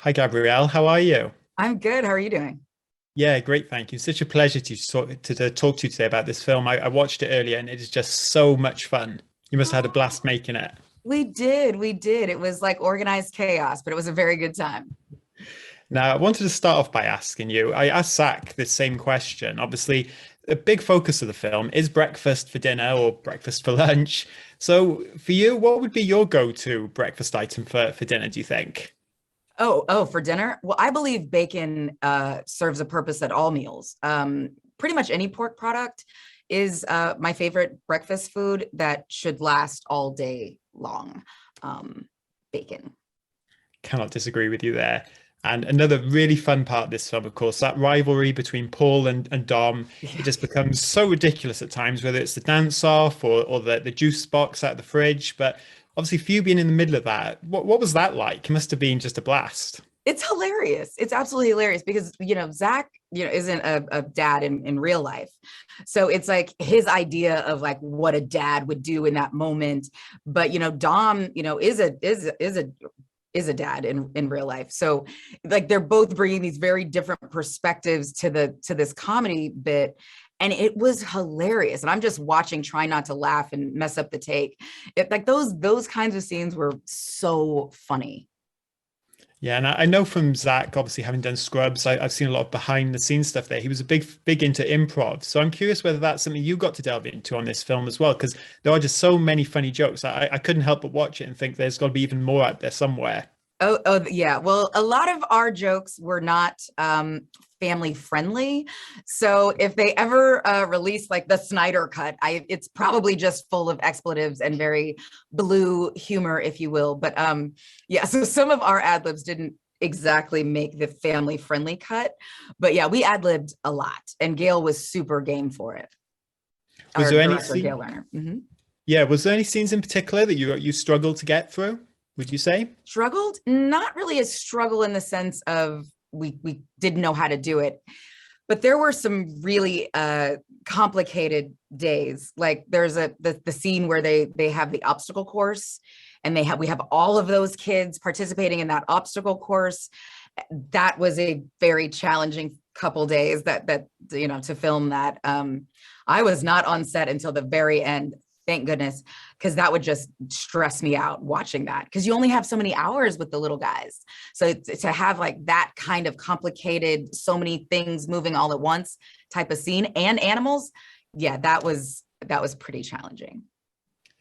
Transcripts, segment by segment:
Hi, Gabrielle. How are you? I'm good. How are you doing? Yeah, great. Thank you. Such a pleasure to talk to you today about this film. I watched it earlier and it is just so much fun. You must have had a Oh, blast making it. we did. It was like organized chaos, but it was a very good time. Now, I wanted to start off by asking you, I asked Zach this same question. Obviously, a big focus of the film is breakfast for dinner or breakfast for lunch. So for you, what would be your go-to breakfast item for dinner, do you think? Oh, for dinner? Well, I believe bacon serves a purpose at all meals. Pretty much any pork product is my favorite breakfast food that should last all day long. Um, Bacon. Cannot disagree with you there. And another really fun part of this film, of course, that rivalry between Paul and Dom, it Yeah. just becomes so ridiculous at times, whether it's the dance off or the juice box out of the fridge. But obviously, for you being in the middle of that, what was that like? It must have been just a blast. It's hilarious. It's absolutely hilarious because Zach, isn't a dad in real life. So it's like his idea of like what a dad would do in that moment. But Dom, is a dad in real life. So like they're both bringing these very different perspectives to this comedy bit. And it was hilarious. And I'm just watching, trying not to laugh and mess up the take. Like those kinds of scenes were so funny. Yeah, and I know from Zach, obviously having done Scrubs, I've seen a lot of behind the scenes stuff there. He was a big into improv. So I'm curious whether that's something you got to delve into on this film as well, because there are just so many funny jokes. I couldn't help but watch it and think there's got to be even more out there somewhere. Oh, yeah. Well, a lot of our jokes were not family friendly. So if they ever release like the Snyder cut, it's probably just full of expletives and very blue humor, if you will. But yeah, so some of our ad libs didn't exactly make the family friendly cut. But yeah, we ad libbed a lot, and Gail was super game for it. Was Our there any director, scene? Gail Lerner. Mhm. Yeah, was there any scenes in particular that you struggled to get through? Would you say? Struggled, not really a struggle in the sense of we didn't know how to do it, but there were some really complicated days. Like there's the scene where they have the obstacle course, and we have all of those kids participating in that obstacle course. That was a very challenging couple days to film that. I was not on set until the very end, thank goodness, because that would just stress me out watching that, because you only have so many hours with the little guys. So to have like that kind of complicated, so many things moving all at once type of scene and animals, yeah, that was pretty challenging.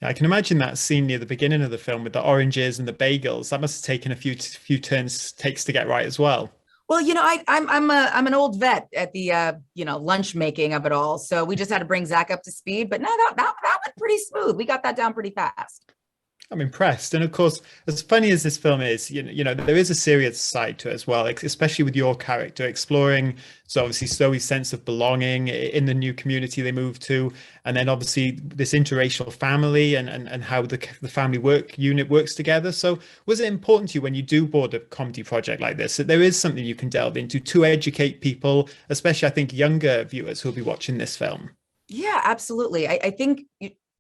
I can imagine that scene near the beginning of the film with the oranges and the bagels. That must have taken a few turns takes to get right as well. Well, I'm an old vet at the lunch making of it all, so we just had to bring Zach up to speed. But no, that went pretty smooth. We got that down pretty fast. I'm impressed. And of course, as funny as this film is, there is a serious side to it as well, especially with your character exploring. So obviously Zoe's sense of belonging in the new community they move to, and then obviously this interracial family and how the family work unit works together. So was it important to you when you do board a comedy project like this that there is something you can delve into to educate people, especially I think younger viewers who'll be watching this film? Yeah, absolutely. I think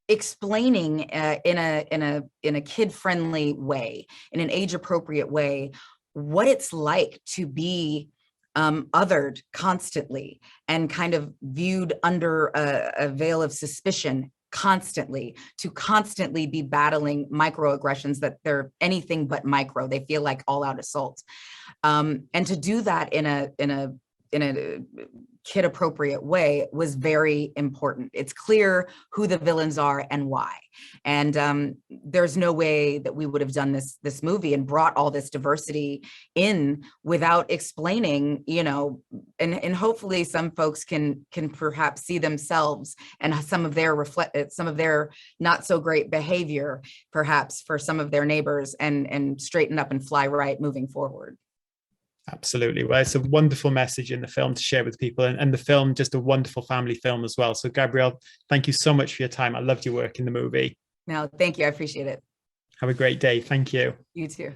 explaining in a kid friendly way, in an age appropriate way, what it's like to be othered constantly and kind of viewed under a veil of suspicion constantly, to constantly be battling microaggressions that they're anything but micro. They feel like all out assaults, and to do that in a kid appropriate way was very important. It's clear who the villains are and why. And there's no way that we would have done this movie and brought all this diversity in without explaining, and hopefully some folks can perhaps see themselves and some of their not so great behavior, perhaps for some of their neighbors, and straighten up and fly right moving forward. Absolutely. Well, it's a wonderful message in the film to share with people, and the film, just a wonderful family film as well. So, Gabrielle, thank you so much for your time. I loved your work in the movie. No, thank you. I appreciate it. Have a great day. Thank you. You too.